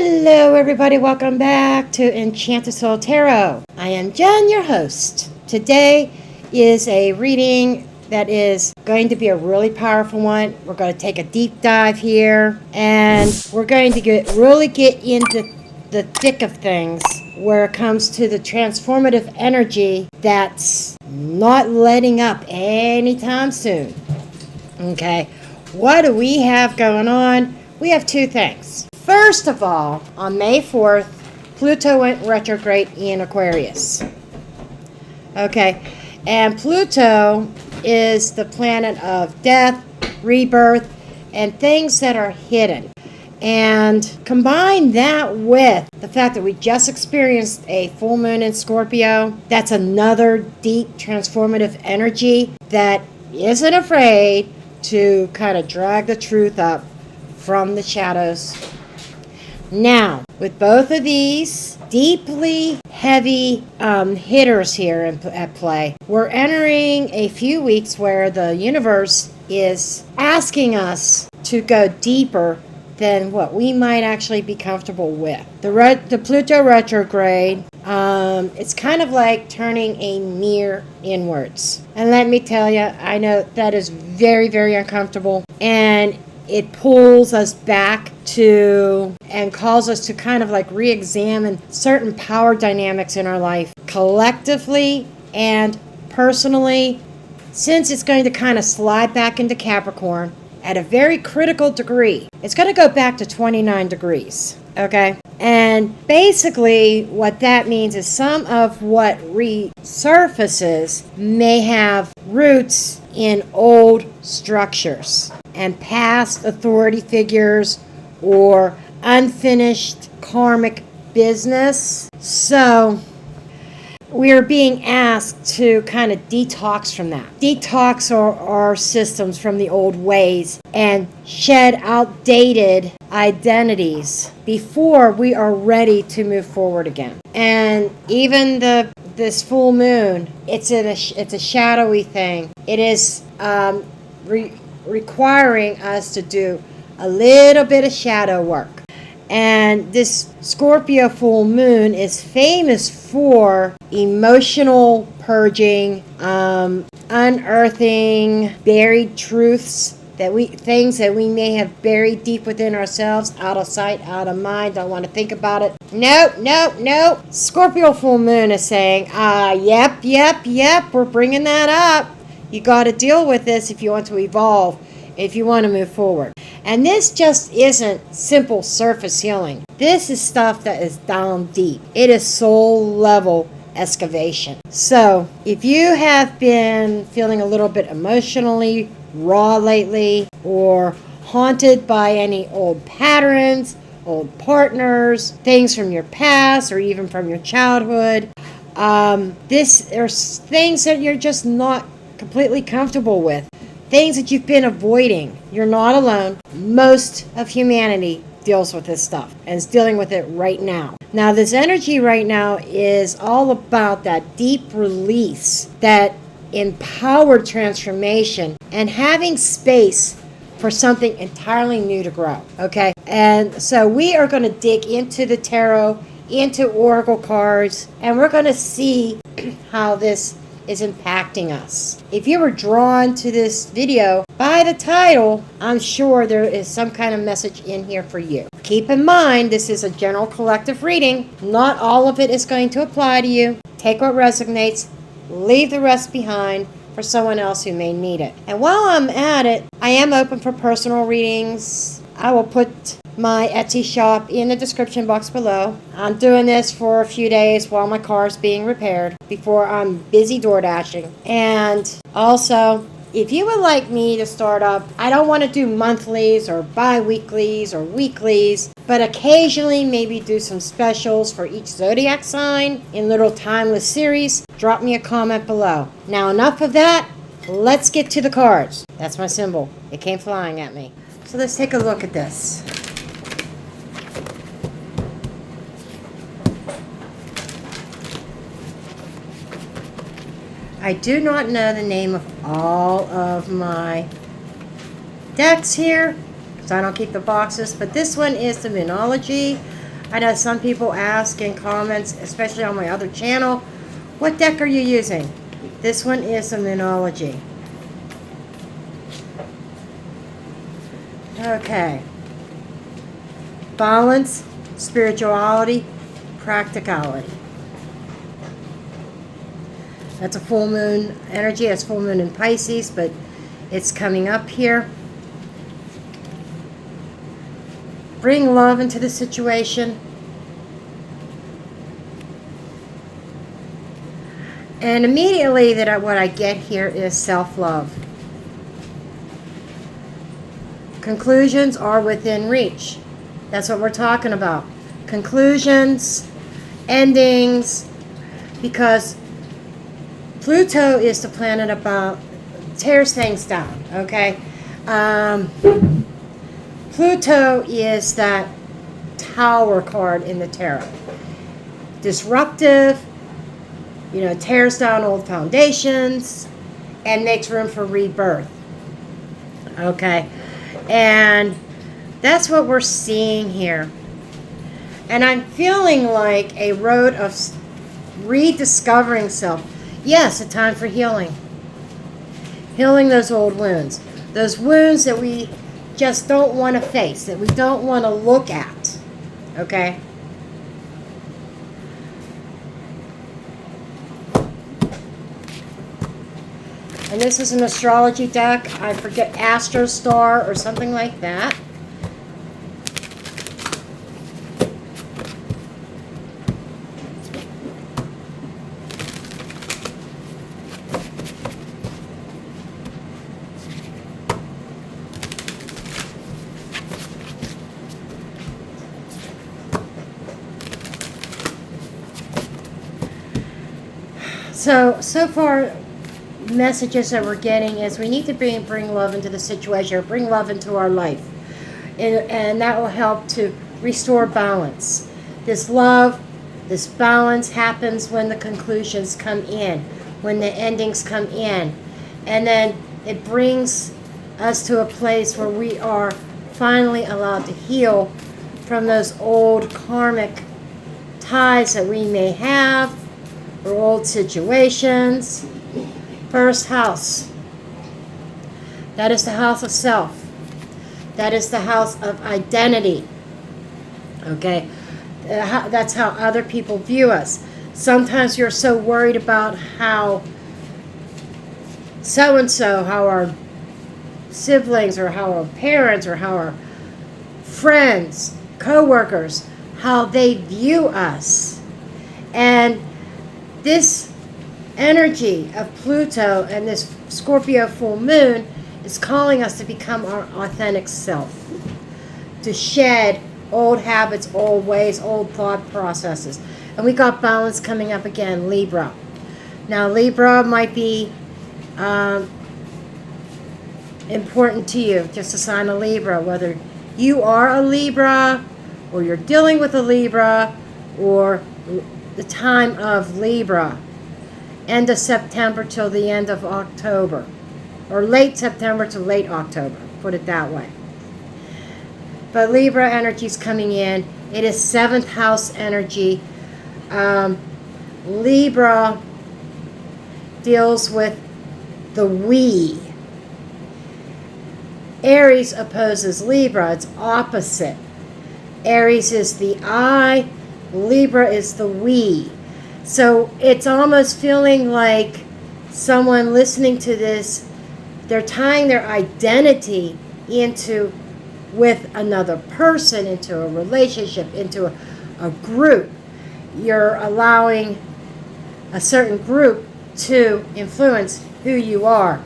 Hello everybody, welcome back to Enchanted Soul Tarot. I am Jen, your host. Today is a reading that is going to be a really powerful one. We're going to take a deep dive here and we're going to really get into the thick of things where it comes to the transformative energy that's not letting up anytime soon. Okay, what do we have going on? We have two things. First of all, on May 4th, Pluto went retrograde in Aquarius. Okay, and Pluto is the planet of death, rebirth, and things that are hidden. And combine that with the fact that we just experienced a full moon in Scorpio, that's another deep transformative energy that isn't afraid to kind of drag the truth up from the shadows. Now, with both of these deeply heavy hitters here at play, we're entering a few weeks where the universe is asking us to go deeper than what we might actually be comfortable with. The Pluto retrograde, it's kind of like turning a mirror inwards. And let me tell you, I know that is very, very uncomfortable. And it pulls us back to and calls us to kind of like re-examine certain power dynamics in our life, collectively and personally, since it's going to kind of slide back into Capricorn at a very critical degree. It's going to go back to 29 degrees, okay? And basically what that means is some of what resurfaces may have roots in old structures and past authority figures or unfinished karmic business. So we're being asked to kind of detox from that. Detox our systems from the old ways and shed outdated identities before we are ready to move forward again. And even this full moon, it's a shadowy thing. It is requiring us to do a little bit of shadow work. And this Scorpio full moon is famous for emotional purging, unearthing buried truths, things that we may have buried deep within ourselves, out of sight, out of mind, don't want to think about it. No. Scorpio full moon is saying, yep, we're bringing that up. You got to deal with this if you want to evolve, if you want to move forward. And this just isn't simple surface healing. This is stuff that is down deep. It is soul level excavation. So if you have been feeling a little bit emotionally raw lately, or haunted by any old patterns, old partners, things from your past, or even from your childhood, there's things that you're just not completely comfortable with. Things that you've been avoiding. You're not alone. Most of humanity deals with this stuff and is dealing with it right now. Now, this energy right now is all about that deep release, that empowered transformation, and having space for something entirely new to grow. Okay? And so we are going to dig into the tarot, into oracle cards, and we're going to see how this is impacting us. If you were drawn to this video by the title, I'm sure there is some kind of message in here for you. Keep in mind, this is a general collective reading. Not all of it is going to apply to you. Take what resonates, leave the rest behind for someone else who may need it. And while I'm at it, I am open for personal readings. I will put my Etsy shop in the description box below. I'm doing this for a few days while my car is being repaired before I'm busy door dashing. And also, if you would like me to start up, I don't want to do monthlies or bi-weeklies or weeklies, but occasionally maybe do some specials for each zodiac sign in little timeless series, drop me a comment below. Now, enough of that. Let's get to the cards. That's my symbol. It came flying at me. So let's take a look at this. I do not know the name of all of my decks here, because I don't keep the boxes, but this one is the Moonology I know some people ask in comments, especially on my other channel, what deck are you using? This one is a Moonology. Okay. Balance, spirituality, practicality. That's a full moon energy. It's full moon in Pisces, but it's coming up here. Bring love into the situation. And immediately what I get here is self-love. Conclusions are within reach. That's what we're talking about. Conclusions, endings, because Pluto is the planet about tears things down, okay? Pluto is that Tower card in the tarot. Disruptive, tears down old foundations and makes room for rebirth. Okay? And that's what we're seeing here. And I'm feeling like a road of rediscovering self. Yes, a time for healing. Healing those old wounds. Those wounds that we just don't want to face, that we don't want to look at. Okay? And this is an astrology deck. I forget, Astro Star or something like that. So far, messages that we're getting is we need to bring love into the situation, or bring love into our life. And that will help to restore balance. This love, this balance happens when the conclusions come in, when the endings come in. And then it brings us to a place where we are finally allowed to heal from those old karmic ties that we may have, or old situations. First house. That is the house of self. That is the house of identity. Okay? That's how other people view us. Sometimes you're so worried about how so-and-so, how our siblings, or how our parents, or how our friends, co-workers, how they view us. And this energy of Pluto and this Scorpio full moon is calling us to become our authentic self, to shed old habits, old ways, old thought processes. And we got balance coming up again, Libra. Now Libra might be important to you, just a sign of Libra, whether you are a Libra or you're dealing with a Libra, or the time of Libra, end of September till the end of October, or late September to late October, put it that way. But Libra energy is coming in. It is 7th house energy. Libra deals with the we. Aries opposes Libra. It's opposite. Aries is the I. Libra is the we. So it's almost feeling like someone listening to this, they're tying their identity into with another person, into a relationship, into a group. You're allowing a certain group to influence who you are.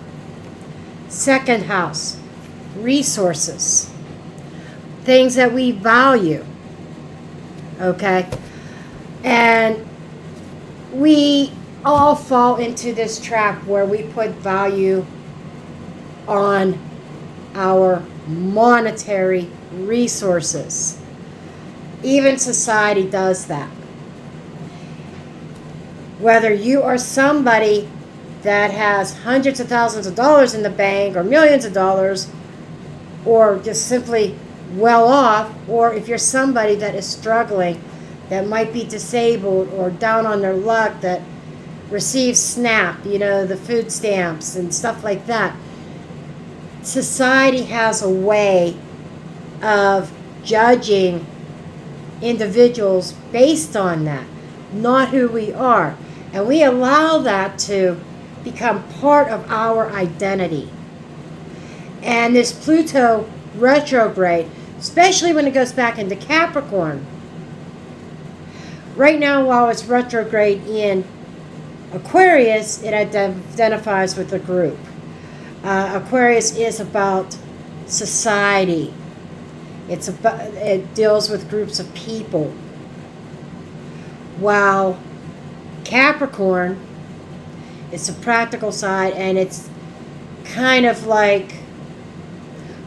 2nd house, resources, things that we value. Okay? And we all fall into this trap where we put value on our monetary resources. Even society does that. Whether you are somebody that has hundreds of thousands of dollars in the bank, or millions of dollars, or just simply well off, or if you're somebody that is struggling, that might be disabled or down on their luck, that receives SNAP, the food stamps and stuff like that. Society has a way of judging individuals based on that, not who we are. And we allow that to become part of our identity. And this Pluto retrograde, especially when it goes back into Capricorn, right now while it's retrograde in Aquarius, it identifies with the group. Aquarius is about society. It deals with groups of people. While Capricorn, it's a practical side, and it's kind of like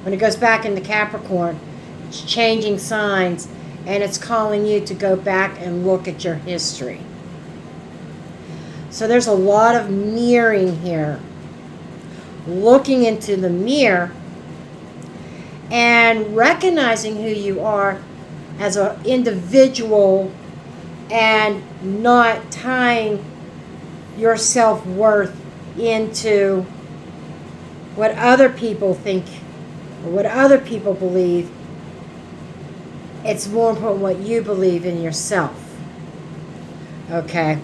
when it goes back into Capricorn, it's changing signs, and it's calling you to go back and look at your history. So there's a lot of mirroring here. Looking into the mirror and recognizing who you are as an individual and not tying your self-worth into what other people think or what other people believe. It's more important what you believe in yourself. Okay?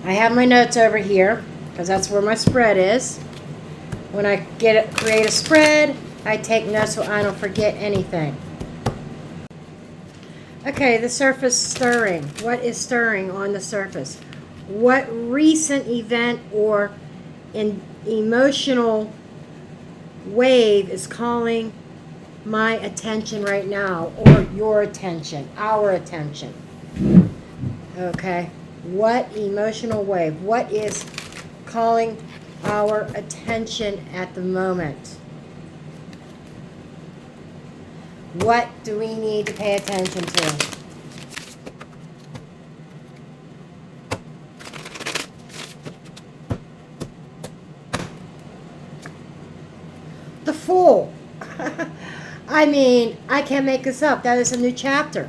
I have my notes over here because that's where my spread is. When I create a spread, I take notes so I don't forget anything. Okay, the surface stirring. What is stirring on the surface? What recent event or emotional wave is calling my attention right now, or your attention, our attention? Okay. What emotional wave? What is calling our attention at the moment? What do we need to pay attention to? The Fool. I mean, I can't make this up. That is a new chapter.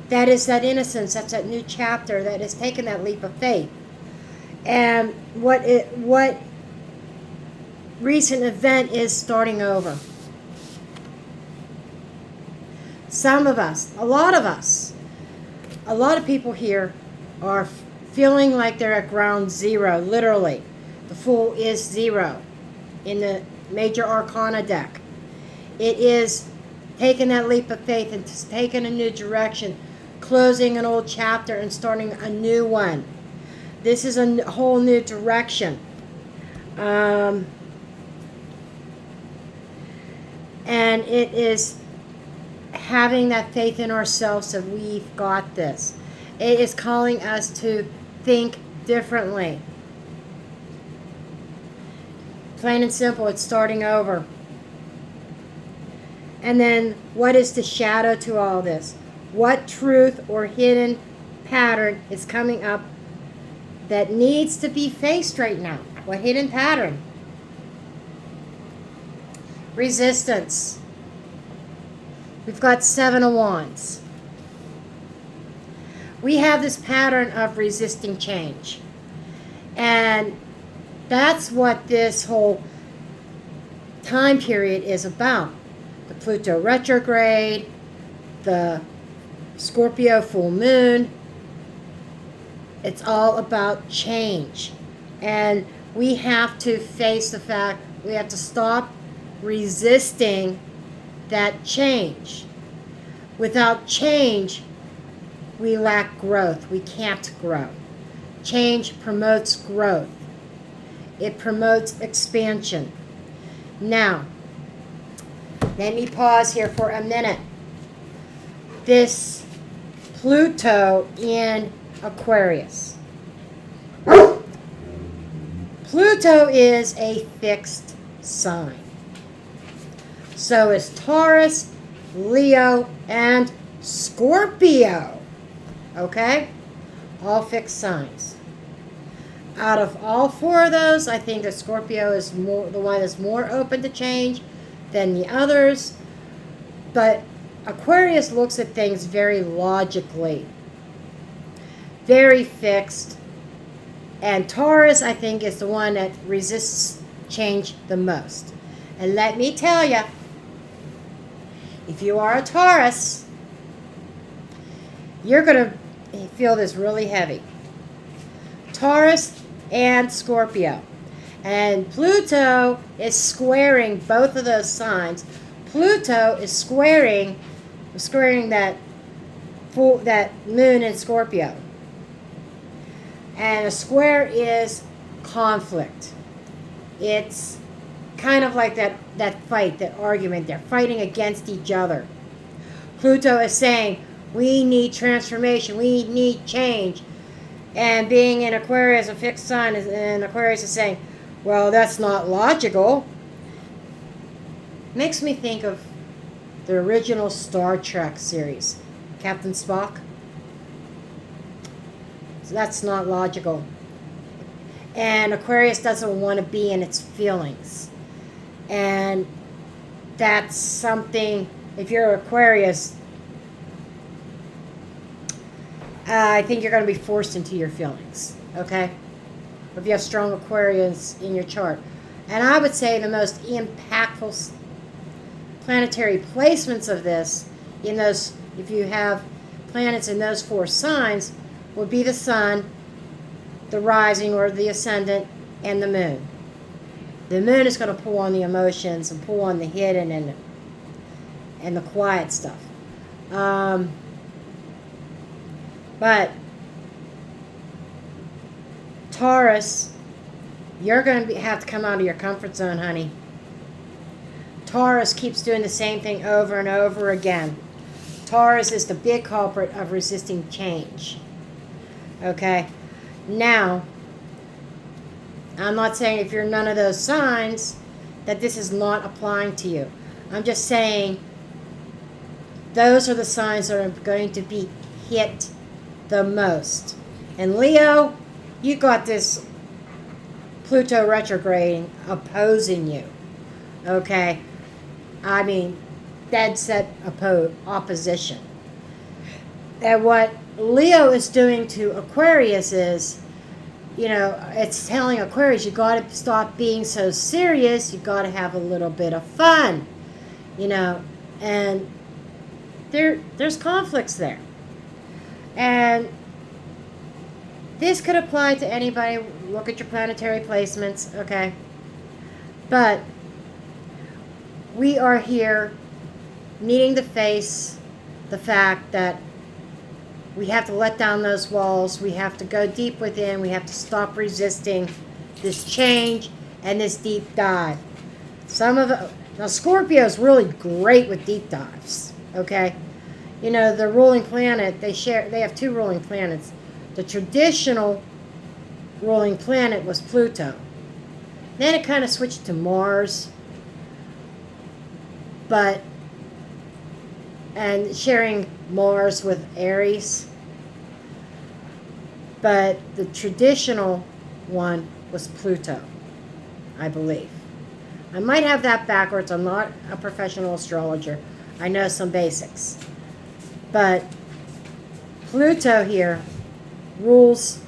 That is that innocence. That's that new chapter that has taken that leap of faith. And what recent event is starting over? Some of us, a lot of people here are feeling like they're at ground zero, literally. The Fool is zero in the Major Arcana deck. It is taking that leap of faith and taking a new direction, closing an old chapter and starting a new one. This is a whole new direction. And it is having that faith in ourselves that we've got this. It is calling us to think differently. Plain and simple, it's starting over. And then, what is the shadow to all this? What truth or hidden pattern is coming up that needs to be faced right now? What hidden pattern? Resistance. We've got 7 of Wands. We have this pattern of resisting change. And that's what this whole time period is about. The Pluto retrograde, the Scorpio full moon. It's all about change. And we have to face the fact we have to stop resisting that change. Without change, we lack growth. We can't grow. Change promotes growth. It promotes expansion. Now, let me pause here for a minute. This Pluto in Aquarius. Pluto is a fixed sign. So is Taurus, Leo, and Scorpio. Okay? All fixed signs. Out of all four of those, I think that Scorpio is the one that's more open to change than the others. But Aquarius looks at things very logically, very fixed. And Taurus, I think, is the one that resists change the most. And let me tell you, if you are a Taurus, you're going to feel this really heavy. Taurus and Scorpio. And Pluto is squaring both of those signs. Pluto is squaring that moon in Scorpio. And a square is conflict. It's kind of like that fight, that argument. They're fighting against each other. Pluto is saying, we need transformation. We need change. And being in Aquarius, a fixed sign, and Aquarius is saying, well, that's not logical. Makes me think of the original Star Trek series, Captain Spock. So that's not logical. And Aquarius doesn't want to be in its feelings. And that's something, if you're Aquarius, I think you're going to be forced into your feelings, okay? If you have strong Aquarius in your chart. And I would say the most impactful planetary placements of this, in those, if you have planets in those four signs, would be the sun, the rising or the ascendant, and the moon. The moon is going to pull on the emotions and pull on the hidden and the quiet stuff. But Taurus, you're going to have to come out of your comfort zone, honey. Taurus keeps doing the same thing over and over again. Taurus is the big culprit of resisting change. Okay? Now, I'm not saying if you're none of those signs that this is not applying to you. I'm just saying those are the signs that are going to be hit the most. And Leo, you got this Pluto retrograde opposing you. Okay? I mean, dead set opposition. And what Leo is doing to Aquarius is, you know, it's telling Aquarius, you got to stop being so serious. You got to have a little bit of fun, you know. And there's conflicts there. And this could apply to anybody. Look at your planetary placements, okay? But we are here needing to face the fact that we have to let down those walls. We have to go deep within. We have to stop resisting this change and this deep dive. Now Scorpio is really great with deep dives, okay? You know, the ruling planet, they have two ruling planets. The traditional ruling planet was Pluto. Then it kind of switched to Mars. And sharing Mars with Aries. But the traditional one was Pluto, I believe. I might have that backwards. I'm not a professional astrologer. I know some basics. But Pluto here rules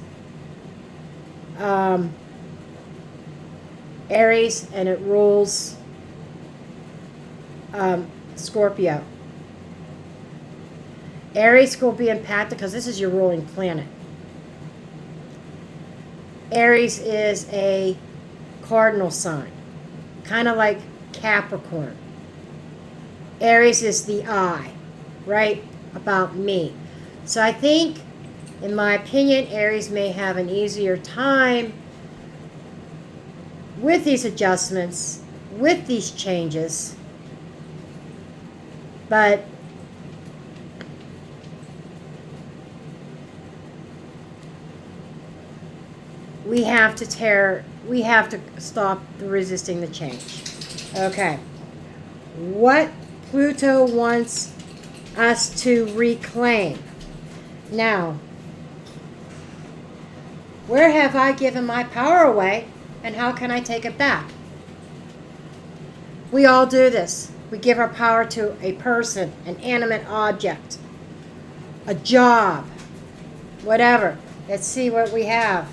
Aries, and it rules Scorpio. Aries will be impacted because this is your ruling planet. Aries is a cardinal sign, kind of like Capricorn. Aries is the I, right? About me. So I think, in my opinion, Aries may have an easier time with these adjustments, with these changes. But we have to stop resisting the change. Okay. What Pluto wants us to reclaim. Now, Where have I given my power away, and how can I take it back? We all do this. We give our power to a person, an animate object, a job, whatever. Let's see what we have.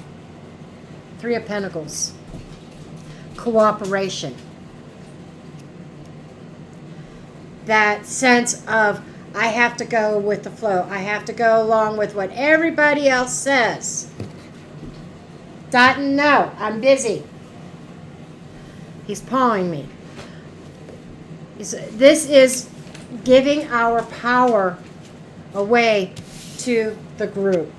Three of Pentacles. Cooperation. That sense of, I have to go with the flow. I have to go along with what everybody else says. Dotton, no, I'm busy. He's pawing me. This is giving our power away to the group.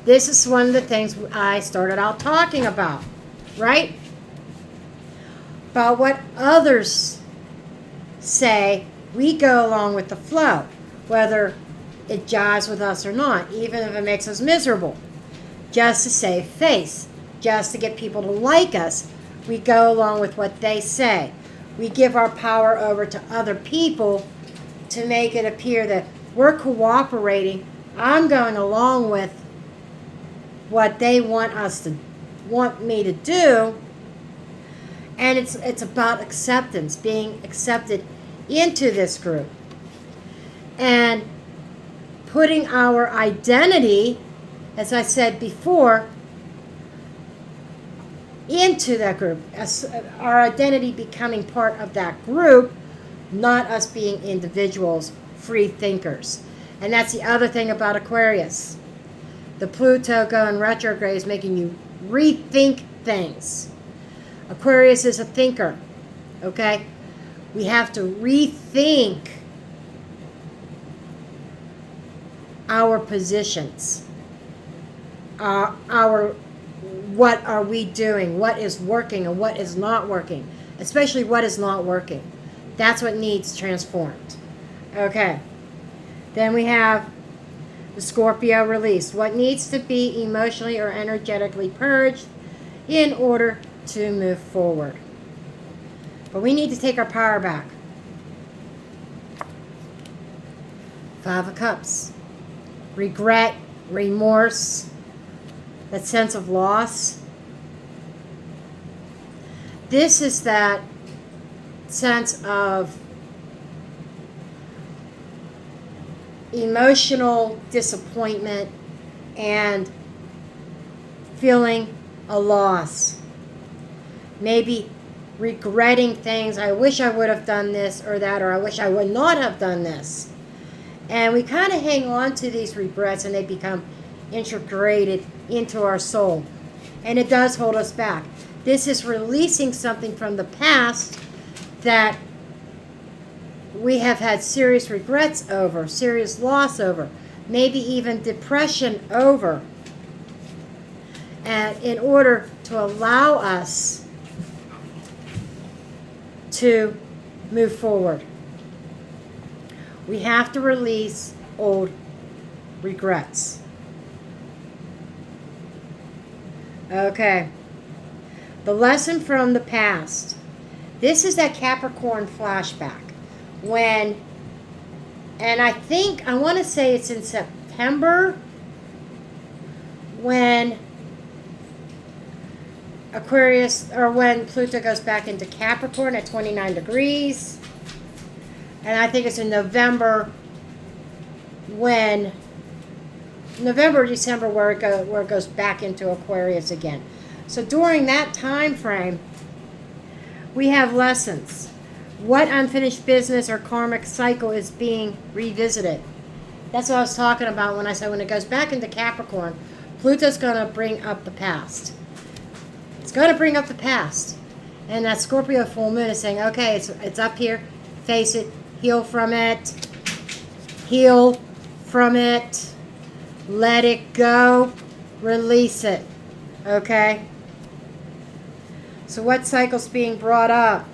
This is one of the things I started out talking about, right? About what others say, we go along with the flow, whether it jives with us or not, even if it makes us miserable. Just to save face, just to get people to like us, we go along with what they say. We give our power over to other people to make it appear that we're cooperating. I'm going along with what they want me to do. And it's about acceptance, being accepted into this group. And putting our identity, as I said before, into that group, as our identity becoming part of that group, not us being individuals, free thinkers. And that's the other thing about Aquarius. The Pluto going retrograde is making you rethink things. Aquarius is a thinker, okay? We have to rethink our positions, what are we doing, what is working and what is not working, especially what is not working. That's what needs transformed. Okay. Then we have the Scorpio release. What needs to be emotionally or energetically purged in order to move forward. But we need to take our power back. Five of Cups. Regret, remorse, that sense of loss. This is that sense of emotional disappointment and feeling a loss. Maybe regretting things. I wish I would have done this or that, or I wish I would not have done this. And we kind of hang on to these regrets and they become integrated into our soul. And it does hold us back. This is releasing something from the past that we have had serious regrets over, serious loss over, maybe even depression over. And in order to allow us to move forward, we have to release old regrets. Okay. The lesson from the past. This is that Capricorn flashback. When, and I want to say it's in September, when Aquarius, or when Pluto goes back into Capricorn at 29 degrees. And I think it's in November, or December, where it goes back into Aquarius again. So during that time frame, we have lessons. What unfinished business or karmic cycle is being revisited? That's what I was talking about when I said when it goes back into Capricorn, Pluto's going to bring up the past. It's going to bring up the past. And that Scorpio full moon is saying, okay, it's up here. Face it. Heal from it. Heal from it. Let it go. Release it. Okay? So what cycle's being brought up?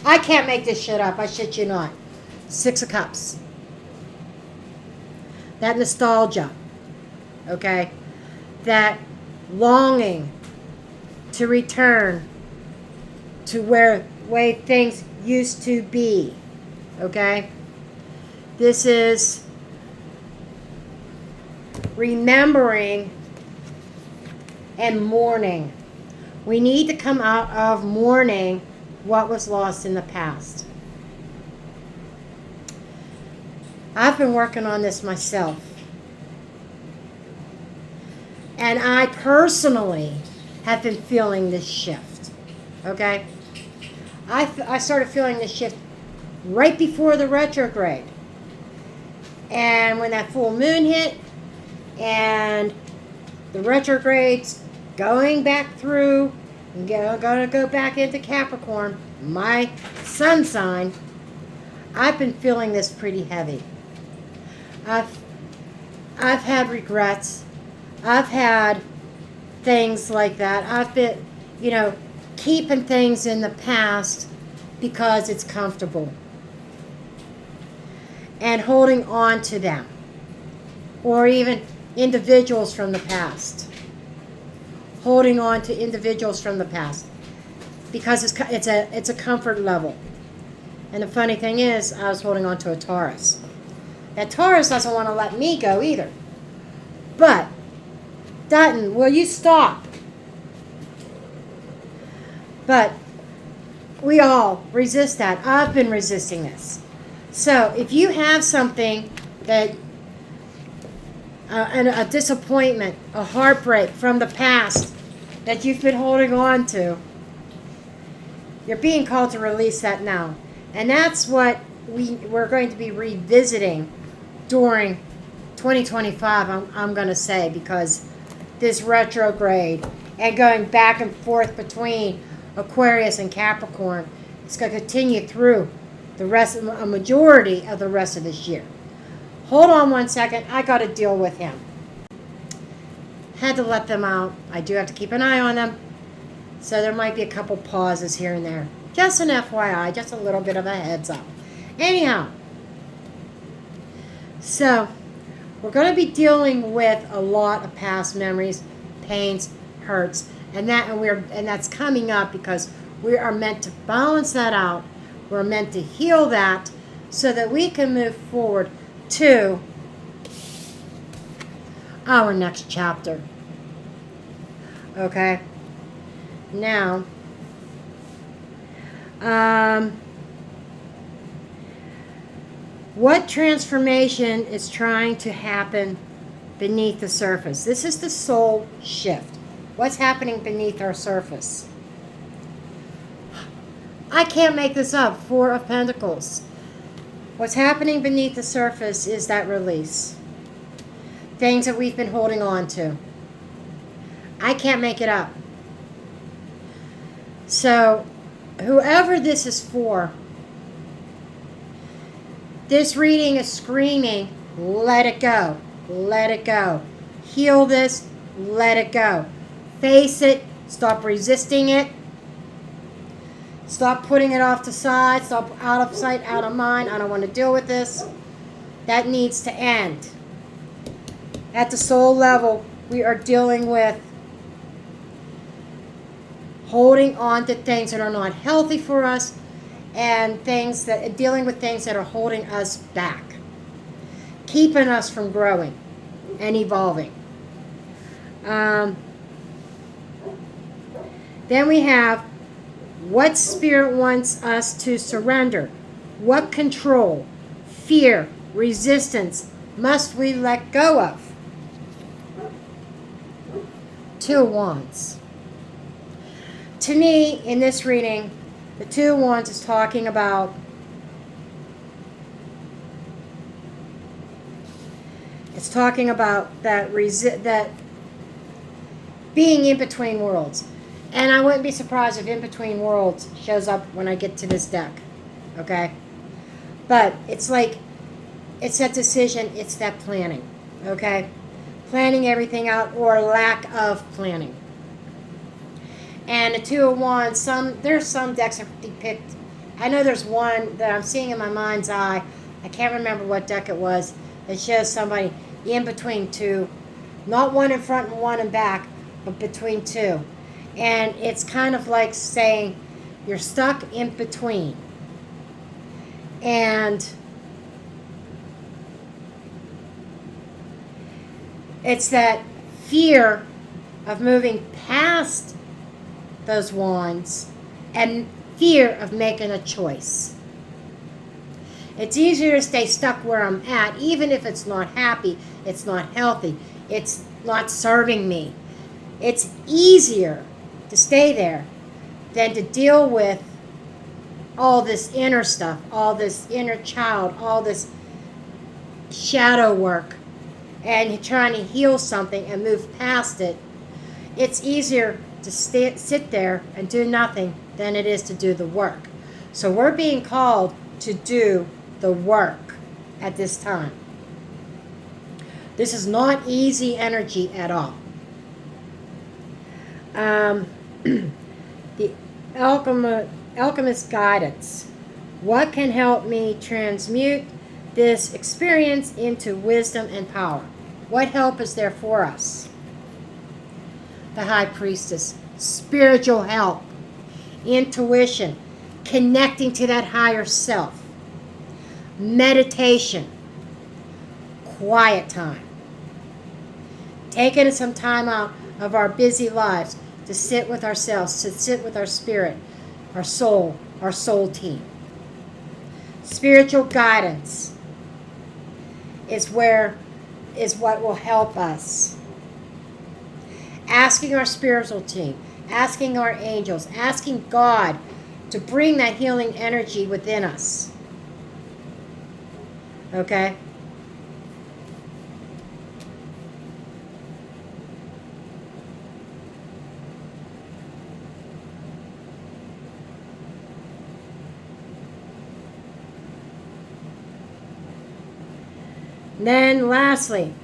I can't make this shit up. I shit you not. Six of Cups. That nostalgia. Okay? That longing to return to where way things used to be. Okay? This is remembering and mourning. We need to come out of mourning what was lost in the past. I've been working on this myself. And I personally have been feeling this shift. Okay? I started feeling this shift right before the retrograde. And when that full moon hit and the retrograde's going back through, going to go back into Capricorn, my sun sign, I've been feeling this pretty heavy. I've had regrets. I've had things like that. I've been, keeping things in the past because it's comfortable. And holding on to them. Or even individuals from the past. Holding on to individuals from the past. Because it's a comfort level. And the funny thing is, I was holding on to a Taurus. That Taurus doesn't want to let me go either. But, Dutton, will you stop? But we all resist that. I've been resisting this. So if you have something that, a disappointment, a heartbreak from the past that you've been holding on to, you're being called to release that now. And that's what we're going to be revisiting during 2025, I'm going to say, because this retrograde and going back and forth between Aquarius and Capricorn is going to continue through the rest of a majority of the rest of this year. Hold on one second. I got to deal with him. Had to let them out. I do have to keep an eye on them. So there might be a couple pauses here and there. Just an FYI, just a little bit of a heads up. Anyhow, so we're going to be dealing with a lot of past memories, pains, hurts, and that's coming up because we are meant to balance that out. We're meant to heal that so that we can move forward to our next chapter. Okay? Now, what transformation is trying to happen beneath the surface? This is the soul shift. What's happening beneath our surface? I can't make this up. Four of Pentacles. What's happening beneath the surface is that release. Things that we've been holding on to. I can't make it up. So, whoever this is for, this reading is screaming, let it go. Let it go. Heal this. Let it go. Face it. Stop resisting it. Stop putting it off to the side. Stop out of sight, out of mind. I don't want to deal with this. That needs to end. At the soul level, we are dealing with holding on to things that are not healthy for us and dealing with things that are holding us back, keeping us from growing and evolving. Then we have what Spirit wants us to surrender. What control, fear, resistance must we let go of? Two of Wands. To me, in this reading, the Two of Wands is talking about that being in between worlds. And I wouldn't be surprised if in between worlds shows up when I get to this deck. Okay? But it's like, it's that decision, it's that planning. Okay? Planning everything out or lack of planning. And the Two of Wands, there's some decks that depict, I know there's one that I'm seeing in my mind's eye, I can't remember what deck it was, that shows somebody in between two, not one in front and one in back, but between two. And it's kind of like saying you're stuck in between. And It's that fear of moving past those wands and fear of making a choice. It's easier to stay stuck where I'm at, even if it's not happy, it's not healthy, it's not serving me. It's easier to stay there than to deal with all this inner stuff, all this inner child, all this shadow work, and trying to heal something and move past it. It's easier to sit there and do nothing than it is to do the work. So we're being called to do the work at this time. This is not easy energy at all. The alchemist guidance. What can help me transmute this experience into wisdom and power? What help is there for us? The High Priestess. Spiritual help. Intuition. Connecting to that higher self. Meditation. Quiet time. Taking some time out of our busy lives to sit with ourselves, to sit with our spirit, our soul team. Spiritual guidance is what will help us. Asking our spiritual team, asking our angels, asking God to bring that healing energy within us. Okay? Then lastly,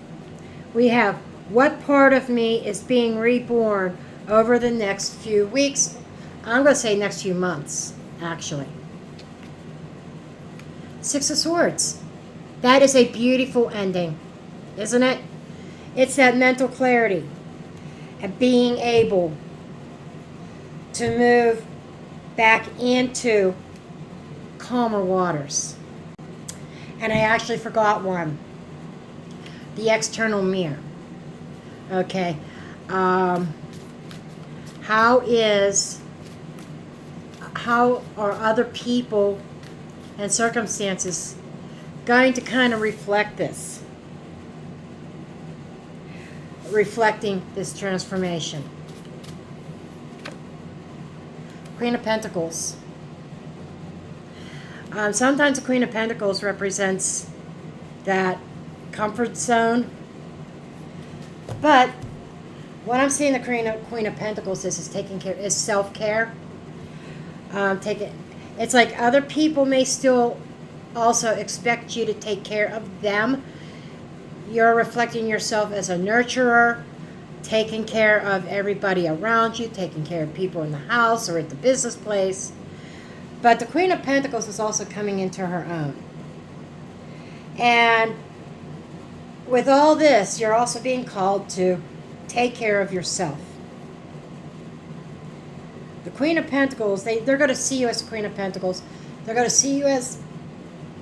we have what part of me is being reborn over the next few weeks. I'm going to say next few months, actually. Six of Swords. That is a beautiful ending, isn't it? It's that mental clarity and being able to move back into calmer waters. And I actually forgot one. The external mirror. Okay. How are other people and circumstances going to kind of reflect this? Reflecting this transformation. Queen of Pentacles. Sometimes the Queen of Pentacles represents that comfort zone. But what I'm seeing the Queen of Pentacles is taking care, is self-care. It's like other people may still also expect you to take care of them. You're reflecting yourself as a nurturer, taking care of everybody around you, taking care of people in the house or at the business place. But the Queen of Pentacles is also coming into her own. And with all this, you're also being called to take care of yourself. The Queen of Pentacles, they're going to see you as the Queen of Pentacles. They're going to see you as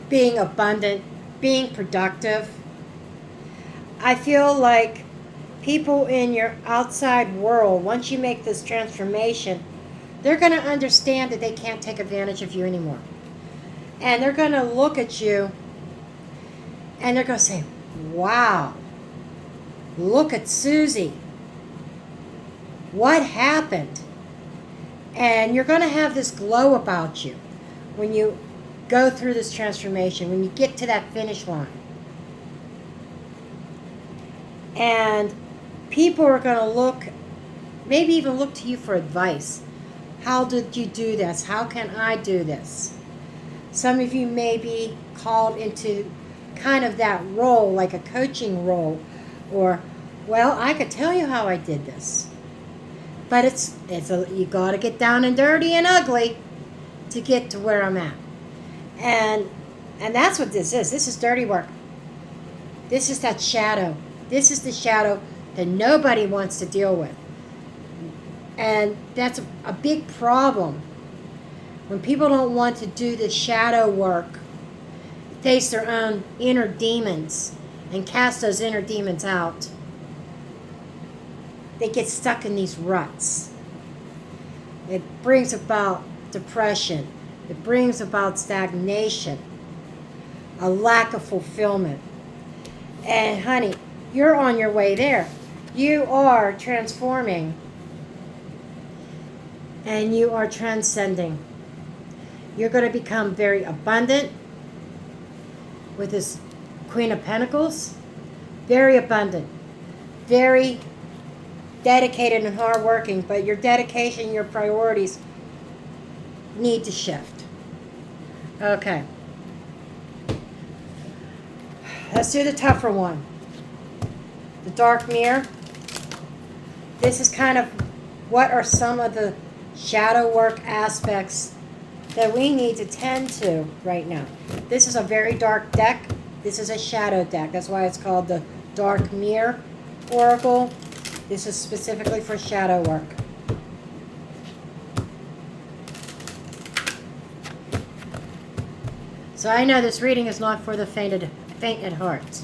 being abundant, being productive. I feel like people in your outside world, once you make this transformation, they're going to understand that they can't take advantage of you anymore. And they're going to look at you and they're going to say, wow, look at Susie. What happened? And you're going to have this glow about you when you go through this transformation, when you get to that finish line. And people are going to look, maybe even look to you for advice. How did you do this? How can I do this? Some of you may be called into kind of that role, like a coaching role, or, well, I could tell you how I did this. But you got to get down and dirty and ugly to get to where I'm at. And that's what this is. This is dirty work. This is that shadow. This is the shadow that nobody wants to deal with. And that's a big problem. When people don't want to do the shadow work, face their own inner demons, and cast those inner demons out, they get stuck in these ruts. It brings about depression. It brings about stagnation, a lack of fulfillment. And honey, you're on your way there. You are transforming and you are transcending. You're going to become very abundant with this Queen of Pentacles. Very abundant. Very dedicated and hardworking, but your dedication, your priorities need to shift. Okay. Let's do the tougher one. The dark mirror. This is kind of what are some of the shadow work aspects that we need to tend to right now. This is a very dark deck. This is a shadow deck. That's why it's called the Dark Mirror Oracle. This is specifically for shadow work. So I know this reading is not for the faint at heart.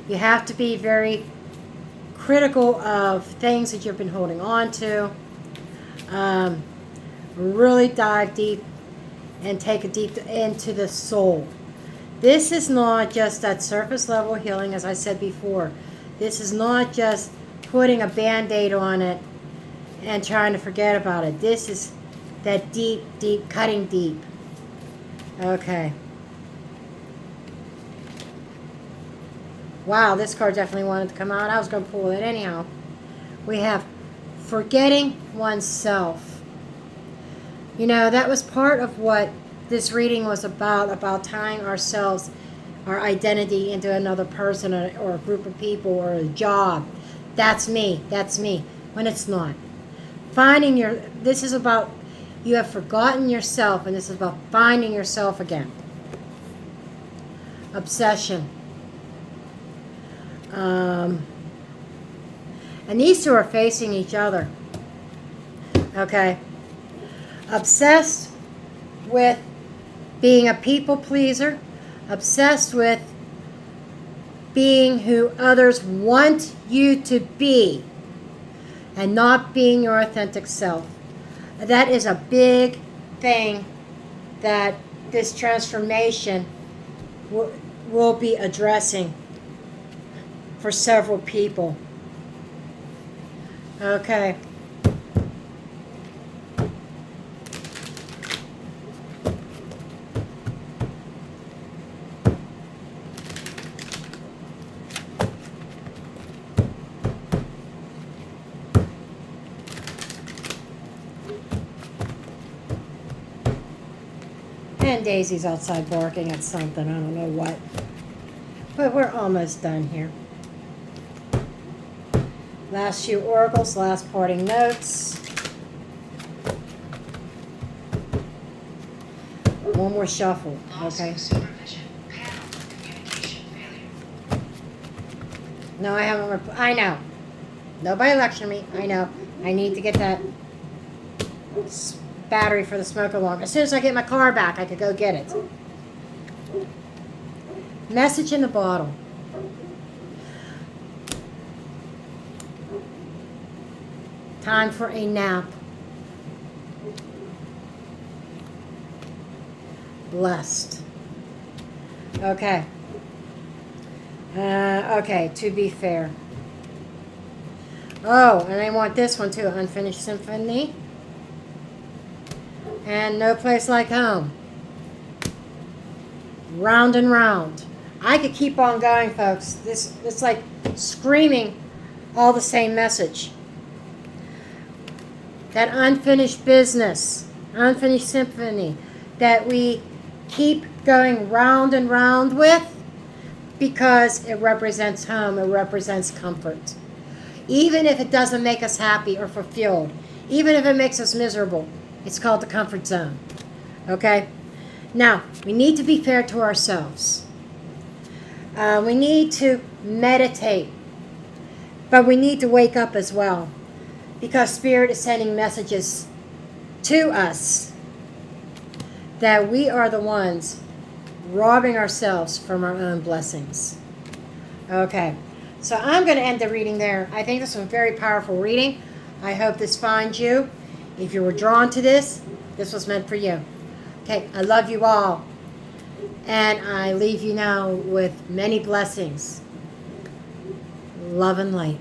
You have to be very critical of things that you've been holding on to. Really dive deep and take a deep into the soul. This is not just that surface level healing, as I said before. This is not just putting a band-aid on it and trying to forget about it. This is that deep, deep, cutting deep. Okay. Wow, this card definitely wanted to come out. I was going to pull it anyhow. We have forgetting oneself. You know, that was part of what this reading was about tying ourselves, our identity into another person or a group of people or a job. That's me, when it's not. This is about, you have forgotten yourself, and this is about finding yourself again. Obsession. And these two are facing each other. Okay. Obsessed with being a people pleaser. Obsessed with being who others want you to be. And not being your authentic self. That is a big thing that this transformation will be addressing for several people. Okay. And Daisy's outside barking at something, I don't know what. But we're almost done here. Last few oracles, last parting notes. One more shuffle, okay? No, I haven't. I know. Nobody lecture me. I know. I need to get that battery for the smoke alarm. As soon as I get my car back, I could go get it. Message in the bottle. Time for a nap. Blessed. Okay. Okay, to be fair. Oh, and I want this one too. Unfinished Symphony. And No Place Like Home. Round and round. I could keep on going, folks. It's like screaming all the same message. That unfinished business, unfinished symphony that we keep going round and round with because it represents home, it represents comfort. Even if it doesn't make us happy or fulfilled, even if it makes us miserable, it's called the comfort zone. Okay? Now, we need to be fair to ourselves. We need to meditate, but we need to wake up as well. Because Spirit is sending messages to us that we are the ones robbing ourselves from our own blessings. Okay. So I'm going to end the reading there. I think this was a very powerful reading. I hope this finds you. If you were drawn to this, this was meant for you. Okay, I love you all. And I leave you now with many blessings. Love and light.